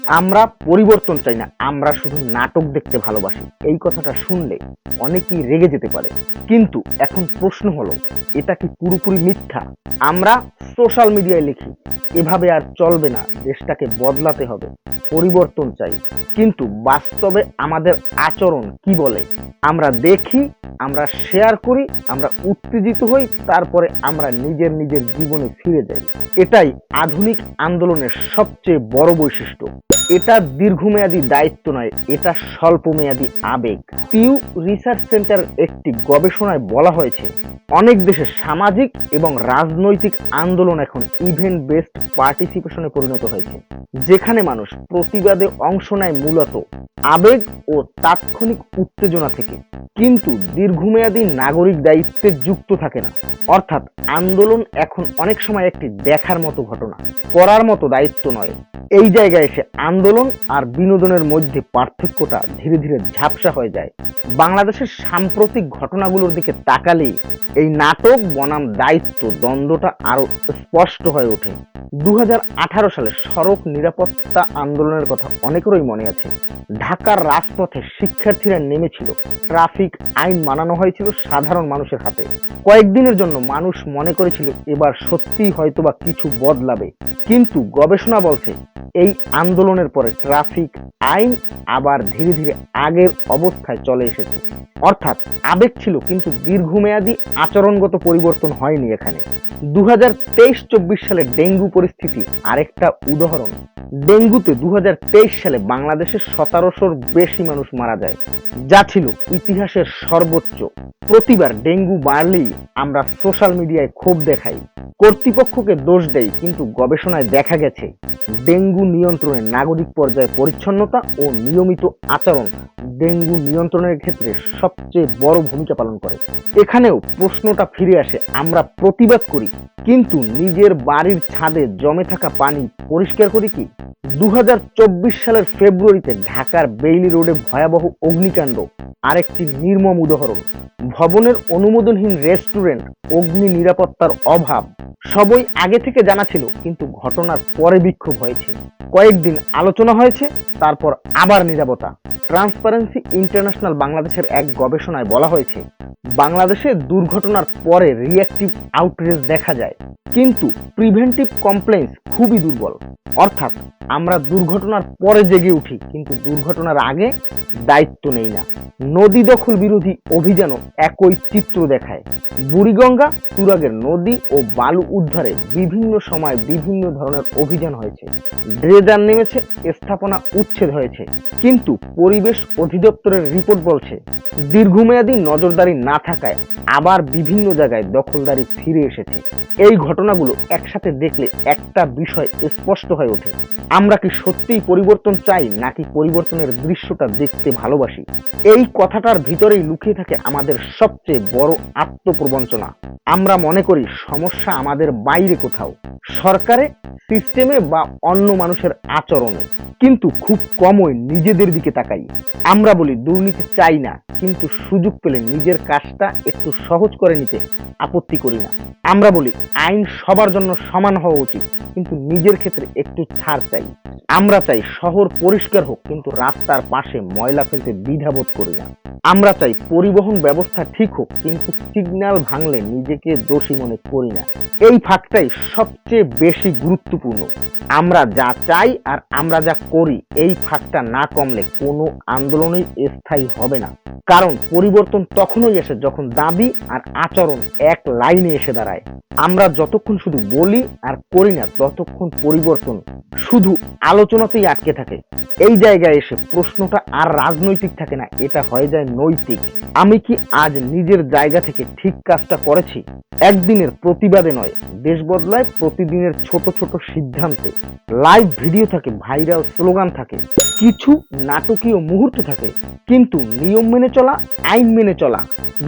আমরা পরিবর্তন চাই না, আমরা শুধু নাটক দেখতে ভালোবাসি। এই কথাটা শুনলে অনেকেই রেগে যেতে পারে, কিন্তু এখন প্রশ্ন হলো, এটা কি পুরোপুরি মিথ্যা? আমরা সোশ্যাল মিডিয়ায় লিখি, এভাবে আর চলবে না, দেশটাকে বদলাতে হবে, পরিবর্তন চাই, কিন্তু বাস্তবে আমাদের আচরণ কি বলে? আমরা দেখি, আমরা শেয়ার করি, আমরা উত্তেজিত হই, তারপরে আমরা নিজের নিজের জীবনে ফিরে যাই। এটাই আধুনিক আন্দোলনের সবচেয়ে বড় বৈশিষ্ট্য। এটা দীর্ঘমেয়াদী দায়িত্ব নয়, এটা স্বল্পমেয়াদী আবেগ। পিউ রিসার্চ সেন্টার একটি গবেষণায় বলা হয়েছে, অনেক দেশে সামাজিক এবং রাজনৈতিক আন্দোলন এখন ইভেন্ট বেসড পার্টিসিপেশনে পরিণত হয়েছে, যেখানে মানুষ প্রতিবাদে অংশ নেয় মূলত আবেগ ও তাৎক্ষণিক উত্তেজনা থেকে, কিন্তু দীর্ঘমেয়াদী নাগরিক দায়িত্বে যুক্ত থাকে না। অর্থাৎ আন্দোলন এখন অনেক সময় একটি দেখার মতো ঘটনা, করার মতো দায়িত্ব নয়। এই জায়গায় এসে আন্দোলন আর বিনোদনের মধ্যে পার্থক্যটা ধীরে ধীরে ঝাপসা হয়ে যায়। বাংলাদেশের সাম্প্রতিক ঘটনাগুলোর দিকে তাকালেই এই নাটক বনাম দায়িত্ব দ্বন্দ্বটা আরো স্পষ্ট হয়ে ওঠে। 2018 সালে সড়ক নিরাপত্তা আন্দোলনের কথা অনেকেরই মনে আছে। ঢাকার রাজপথে শিক্ষার্থীরা নেমেছিল, ট্রাফিক আইন মানানো হয়েছিল সাধারণ মানুষের হাতে। কয়েকদিনের জন্য মানুষ মনে করেছিল এবার সত্যিই হয়তোবা কিছু বদলাবে, কিন্তু গবেষণা বলছে এই আন্দোলনের পরে ট্রাফিক আইন আবার ধীরে ধীরে আগের অবস্থায় চলে এসেছে। অর্থাৎ আবেগ ছিল, কিন্তু দীর্ঘমেয়াদী আচরণগত পরিবর্তন হয়নি এখানে। 2023-24 সালে ডেঙ্গু পরিস্থিতি আরেকটা উদাহরণ। ডেঙ্গুতে 2023 সালে বাংলাদেশের 1700-র বেশি মানুষ মারা যায়, যা ছিল ইতিহাসের সর্বোচ্চ। প্রতিবার ডেঙ্গু বাড়লেই আমরা সোশ্যাল মিডিয়ায় ক্ষোভ দেখাই, কর্তৃপক্ষকে দোষ দেয়, কিন্তু গবেষণায় দেখা গেছে ডেঙ্গু নিয়ন্ত্রণে নাগরিক পর্যায়ে পরিচ্ছন্নতা ও নিয়মিত আচরণ ডেঙ্গু নিয়ন্ত্রণের ক্ষেত্রে সবচেয়ে বড় ভূমিকা পালন করে। এখানেও প্রশ্নটা ফিরে আসে, আমরা প্রতিবাদ করি, কিন্তু নিজের বাড়ির ছাদে জমে থাকা পানি পরিষ্কার করি কি? 2024 সালের ফেব্রুয়ারিতে ঢাকার বেইলি রোডে ভয়াবহ অগ্নিকাণ্ড আরেকটি নির্মম উদাহরণ। ভবনের অনুমোদনহীন রেস্টুরেন্ট, অগ্নি নিরাপত্তার অভাব সবই আগে থেকে জানা ছিল, কিন্তু ঘটনার পরে বিক্ষোভ হয়েছে, কয়েকদিন আলোচনা হয়েছে, তারপর আবার নীরবতা। ট্রান্সপারেন্সি ইন্টারন্যাশনাল বাংলাদেশের এক গবেষণায় বলা হয়েছে, বাংলাদেশে দুর্ঘটনার পরে রিঅ্যাক্টিভ আউটরিচ দেখা যায়, কিন্তু প্রিভেন্টিভ কমপ্লেইন্স খুবই দুর্বল। অর্থাৎ আমরা দুর্ঘটনার পরে জেগে উঠি, কিন্তু দুর্ঘটনার আগে দায়িত্ব নেই না। নদী দখল বিরোধী অভিযানও একই চিত্র দেখায়। বুড়িগঙ্গা, তুরাগের নদী ও বালু উদ্ধারে বিভিন্ন সময় বিভিন্ন ধরনের অভিযান হয়েছে, ড্রেজার নেমেছে, স্থাপনা উচ্ছেদ হয়েছে, কিন্তু পরিবেশ অধিদপ্তরের রিপোর্ট বলছে দীর্ঘমেয়াদী নজরদারি না থাকায় আবার বিভিন্ন জায়গায় দখলদারি ফিরে এসেছে। এই ঘটনাগুলো একসাথে দেখলে একটা বিষয় স্পষ্ট হয়ে ওঠে, আমরা কি সত্যিই পরিবর্তন চাই, নাকি পরিবর্তনের দৃশ্যটা দেখতে ভালোবাসি? এই কথাটার ভিতরেই লুকিয়ে থাকে আমাদের সবচেয়ে বড় আত্মপ্রবঞ্চনা। আমরা মনে করি সমস্যা আমাদের বাইরে কোথাও, সরকারে, সিস্টেমে বা অন্য মানুষের আচরণে, কিন্তু খুব কমই নিজেদের দিকে তাকাই। আমরা বলি দুর্নীতি চাই না, কিন্তু সুযোগ পেলে নিজের কাজটা একটু সহজ করে নিতে আপত্তি করি না। আমরা বলি আইন সবার জন্য সমান হওয়া উচিত, কিন্তু নিজের ক্ষেত্রে একটু ছাড় চাই। আমরা চাই শহর পরিষ্কার হোক, কিন্তু রাস্তার পাশে ময়লা ফেলতে দ্বিধাবোধ করি না। আমরা চাই পরিবহন ব্যবস্থা ঠিক হোক, কিন্তু সিগন্যাল ভাঙলে নিজেকে দোষী মনে করি না। এই ফাঁকটাই সবচেয়ে বেশি গুরুত্বপূর্ণ। আমরা যা চাই আর আমরা যা করি, এই ফাঁকটা না কমলে কোনো আন্দোলনই স্থায়ী হবে না। কারণ পরিবর্তন তখনই আসে যখন দাবি আর আচরণ এক লাইনে এসে দাঁড়ায়। আমরা যতক্ষণ শুধু বলি আর করি না, ততক্ষণ পরিবর্তন শুধু আলোচনাতেই আটকে থাকে। এই জায়গায় এসে প্রশ্নটা আর রাজনৈতিক থাকে না, এটা হয়ে যায় নৈতিক। আমি কি আজ নিজের জায়গা থেকে ঠিক কাজটা করেছি? একদিনের প্রতিবাদে নয়, দেশ বদলায় প্রতিদিনের ছোট ছোট সিদ্ধান্তে। লাইভ ভিডিও থাকে, ভাইরাল স্লোগান থাকে, কিছু নাটকীয় মুহূর্ত থাকে, কিন্তু নিয়ম মেনে চলা, আইন মেনে চলা,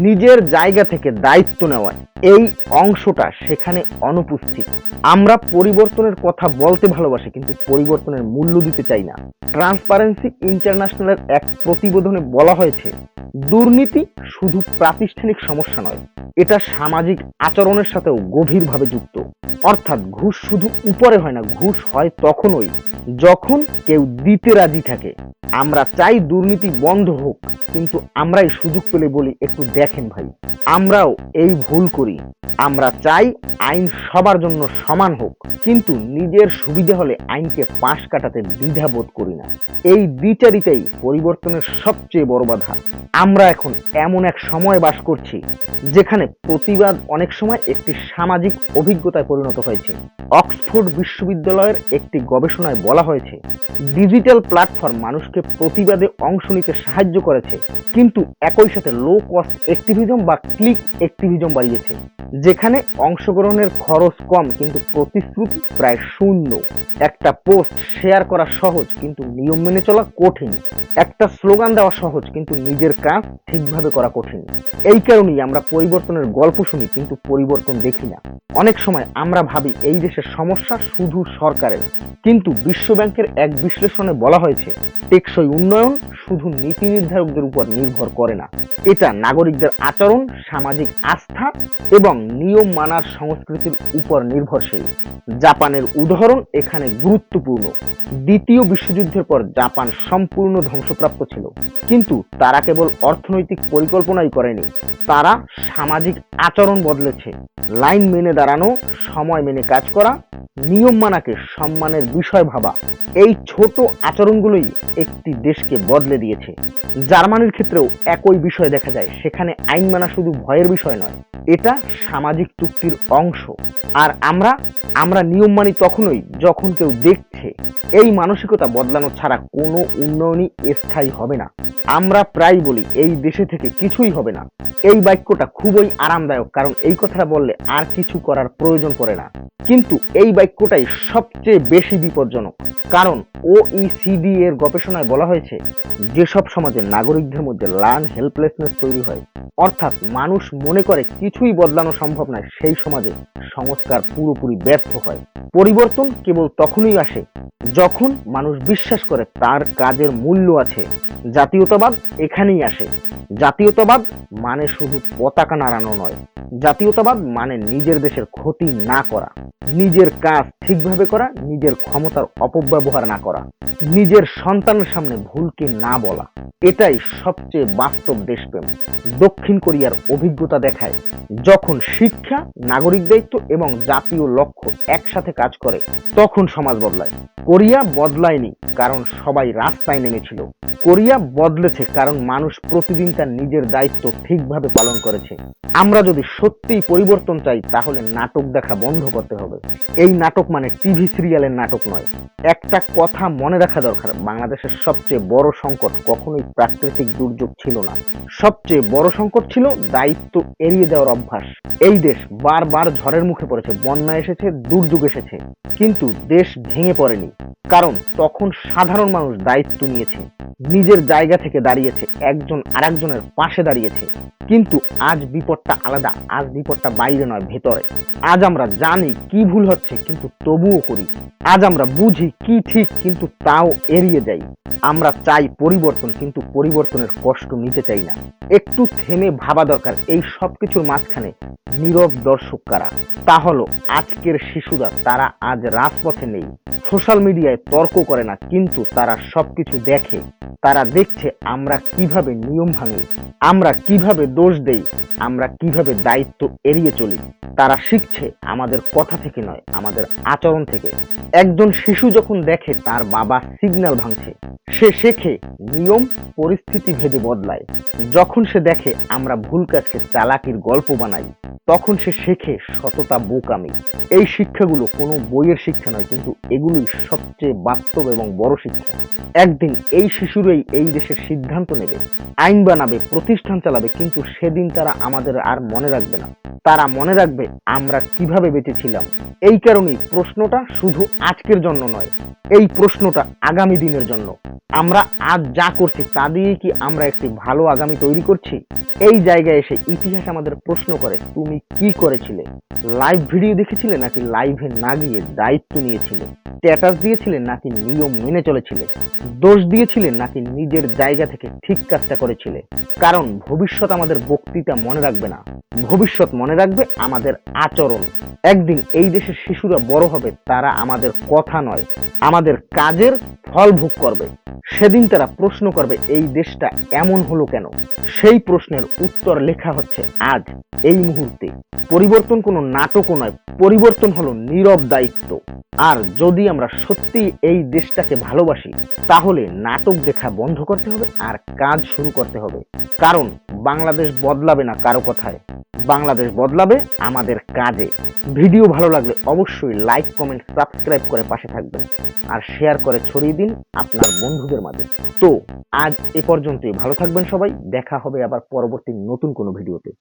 নিজের জায়গা থেকে দায়িত্ব নেওয়া, এই অংশটা সেখানে অনুপস্থিত। আমরা পরিবর্তনের কথা বলতে ভালোবাসি, কিন্তু পরিবর্তনের মূল্য দিতে চাই না। ট্রান্সপারেন্সি ইন্টারন্যাশনালের এক প্রতিবেদনে বলা হয়েছে, দুর্নীতি শুধু প্রাতিষ্ঠানিক সমস্যা নয়, এটা সামাজিক আচরণের সাথেও গভীরভাবে যুক্ত। অর্থাৎ ঘুষ শুধু উপরে হয় না, ঘুষ হয় তখনই যখন কেউ দিতে রাজি থাকে। আমরা চাই দুর্নীতি বন্ধ হোক, কিন্তু আমরাই সুযোগ পেলে বলি একটু দেখেন ভাই, আমরাও এই ভুল করি। আমরা চাই আইন সবার জন্য সমান হোক, কিন্তু নিজের সুবিধা হলে আইনকে পাশ কাটাতে দ্বিধাবোধ করি না। এই দ্বিচারিতাই পরিবর্তনের সবচেয়ে বড় বাধা। আমরা এখন এমন এক সময় বাস করছি যেখানে প্রতিবাদ অনেক সময় একটি সামাজিক অভিজ্ঞতায় পরিণত হয়েছে। অক্সফোর্ড বিশ্ববিদ্যালয়ের একটি গবেষণায় বলা হয়েছে, ডিজিটাল প্ল্যাটফর্ম মানুষকে প্রতিবাদে অংশ নিতে সাহায্য করেছে, কিন্তু একই সাথে লো কস্ট অ্যাক্টিভিজম বা ক্লিক অ্যাক্টিভিজম বাড়িয়েছে, যেখানে অংশগ্রহণের খরচ কম কিন্তু প্রতিশ্রুতি প্রায় শূন্য। একটা পোস্ট শেয়ার করা সহজ কিন্তু নিয়ম মেনে চলা কঠিন। একটা স্লোগান দেওয়া সহজ কিন্তু নিজের কাজ ঠিকভাবে করা কঠিন। এই কারণেই আমরা পরিবর্তনের গল্প শুনি কিন্তু পরিবর্তন দেখি না। অনেক সময় আমরা ভাবি এই দেশের সমস্যা শুধু সরকারের, কিন্তু বিশ্বব্যাংকের এক বিশ্লেষণে বলা হয়েছে, টেকসই উন্নয়ন শুধু নীতি নির্ধারকদের উপর নির্ভর করে না, এটা নাগরিকদের আচরণ, সামাজিক আস্থা এবং নিয়ম মানার সংস্কৃতির উপর নির্ভরশীল। জাপানের উদাহরণ এখানে গুরুত্বপূর্ণ। দ্বিতীয় বিশ্বযুদ্ধের পর জাপান সম্পূর্ণ ধ্বংসপ্রাপ্ত ছিল, কিন্তু তারা কেবল অর্থনৈতিক পরিকল্পনাই করেনি, তারা সামাজিক আচরণ বদলেছে। লাইন মেনে দাঁড়ানো, সময় মেনে কাজ করা, নিয়ম মানাকে সম্মানের বিষয় ভাবা, এই ছোট আচরণগুলোই একটি দেশকে বদলে দিয়েছে। জার্মানির ক্ষেত্রেও একই বিষয় দেখা যায়, সেখানে আইন মানা শুধু ভয়ের বিষয় নয়, এটা সামাজিক চুক্তির অংশ। আর আমরা নিয়ম মানি তখনই যখন কেউ দেখছে। এই মানসিকতা বদলানো ছাড়া কোনো উন্নয়নই স্থায়ী হবে না। আমরা প্রায় বলি এই দেশে থেকে কিছুই হবে না। এই বাক্যটা খুবই আরামদায়ক, কারণ এই কথাটা বললে আর কিছু করার প্রয়োজন পড়ে না। কিন্তু এই বাক্যটাই সবচেয়ে বেশি বিপজ্জনক, কারণ OECD এর গবেষণায় বলা হয়েছে, যেসব সমাজে নাগরিকদের মধ্যে লার্ন হেল্পলেসনেস তৈরি হয়, অর্থাৎ মানুষ মনে করে কিছুই বদলানো সম্ভব নয়, সেই সমাজে সংস্কার পুরোপুরি ব্যর্থ হয়। পরিবর্তন কেবল তখনই আসে যখন মানুষ বিশ্বাস করে তার কাজের মূল্য আছে। জাতীয়তাবাদ এখানেই আসে। জাতীয়তাবাদ মানে শুধু পতাকা নাড়ানো নয়, জাতীয়তাবাদ মানে নিজের দেশের ক্ষতি না করা, নিজের কাজ ঠিকভাবে করা, নিজের ক্ষমতার অপব্যবহার না করা, নিজের সন্তানের সামনে ভুলকে না বলা। এটাই সবচেয়ে বাস্তব দেশপ্রেম। দক্ষিণ কোরিয়ার অভিজ্ঞতা দেখায়, যখন শিক্ষা, নাগরিক দায়িত্ব এবং জাতীয় লক্ষ্য একসাথে কাজ করে, তখন সমাজ বদলায়। কোরিয়া বদলায়নি কারণ সবাই রাস্তায় নেমেছিল, কোরিয়া বদলেছে কারণ মানুষ প্রতিদিন তার নিজের দায়িত্ব ঠিকভাবে পালন করেছে। আমরা যদি সত্যিই পরিবর্তন চাই, তাহলে নাটক দেখা বন্ধ করতে হবে। এই নাটক মানে টিভি সিরিয়ালের নাটক নয়। একটা কথা মনে রাখা দরকার, বাংলাদেশের সবচেয়ে বড় সংকট কখনোই প্রাকৃতিক দুর্যোগ ছিল না, সবচেয়ে বড় সংকট ছিল দায়িত্ব এড়িয়ে দেওয়ার অভ্যাস। এই দেশ বারবার ঝড়ের মুখে পড়েছে, বন্যা এসেছে, দুর্যোগ এসেছে, কিন্তু দেশ ভেঙে পড়েনি, কারণ তখন সাধারণ মানুষ দায়িত্ব নিয়েছে, নিজের জায়গা থেকে দাঁড়িয়েছে, একজন আরেকজনের পাশে দাঁড়িয়েছে। কিন্তু আজ বিপদটা আলাদা, আজ বিপদটা বাইরে নয়, ভেতরে। আজ আমরা জানি কি ভুল হচ্ছে কিন্তু তবুও করি। আজ আমরা বুঝি কি ঠিক কিন্তু তাও এড়িয়ে যাই। আমরা চাই পরিবর্তন, কিন্তু পরিবর্তনের কষ্ট নিতে চাই না। একটু থেমে ভাবা দরকার, এই সবকিছুর মাঝখানে নীরব দর্শক কারা? তা হলো আজকের শিশুরা। তারা আজ রাজপথে নেই, সোশ্যাল মিডিয়ায় তর্ক করে না, কিন্তু তারা সবকিছু দেখে। তারা দেখছে আমরা কিভাবে নিয়ম ভাঙি, আমরা কিভাবে দোষ দেই, আমরা কিভাবে দায়িত্ব এড়িয়ে চলি। তারা শিখছে আমাদের কথা থেকে নয়, আমাদের আচরণ থেকে। একজন শিশু যখন দেখে তার বাবা সিগন্যাল ভাঙছে, সে শেখে নিয়ম পরিস্থিতি ভেদে বদলায়। যখন সে দেখে আমরা ভুল কাজকে চালাকির গল্প বানাই, তখন সে শেখে সততা বোকামি। এই শিক্ষাগুলো কোনো বইয়ের শিক্ষা নয়, কিন্তু এগুলোই সবচেয়ে বাস্তব এবং বড় শিক্ষা। একদিন এই শিশুরাই এই দেশের সিদ্ধান্ত নেবে, আইন বানাবে, প্রতিষ্ঠান চালাবে, কিন্তু সেদিন তারা আমাদের আর মনে রাখবে না। তারা মনে রাখবে আমরা কিভাবে বেঁচেছিলাম। এই কারণেই প্রশ্নটা শুধু আজকের জন্য নয়, এই প্রশ্নটা আগামী দিনের জন্য। আমরা আজ যা করছি তা দিয়ে কি আমরা একটি ভালো আগামী তৈরি করছি? এই জায়গায় এসে ইতিহাস আমাদের প্রশ্ন করে, তুমি কি করেছিলে? লাইভ ভিডিও দেখেছিলে নাকি লাইভে না গিয়ে দায়িত্ব নিয়েছিলে? স্ট্যাটাস দিয়েছিলে নাকি নিয়ম মেনে চলেছিলে? দোষ দিয়েছিলে নাকি নিজের জায়গা থেকে ঠিক কাজটা করেছিলে? কারণ ভবিষ্যৎ আমাদের বক্তৃতা মনে রাখবে না, ভবিষ্যৎ মনে রাখবে আমাদের আচরণ। একদিন এই দেশের শিশুরা বড় হবে, তারা আমাদের কথা নয়, আমাদের কাজের ফল ভোগ করবে। সেদিন তারা প্রশ্ন করবে, এই দেশটা এমন হলো কেন? সেই প্রশ্নের উত্তর লেখা হচ্ছে আজ, এই মুহূর্তে। পরিবর্তন কোনো নাটকও নয়, পরিবর্তন হলো নীরব দায়িত্ব। আর যদি আমরা সত্যি এই দেশটাকে ভালোবাসি, তাহলে নাটক দেখা বন্ধ করতে হবে আর কাজ শুরু করতে হবে। কারণ বাংলাদেশ বদলাবে না কারো কথায়, বাংলাদেশ বদলাবে আমাদের কাজে। ভিডিও ভালো লাগলে অবশ্যই লাইক, কমেন্ট, সাবস্ক্রাইব করে পাশে থাকবেন আর শেয়ার করে ছড়িয়ে দিন আপনার বন্ধুদের মাঝে। তো আজ এ পর্যন্তই, ভালো থাকবেন সবাই, দেখা হবে আবার পরবর্তী নতুন কোনো ভিডিওতে।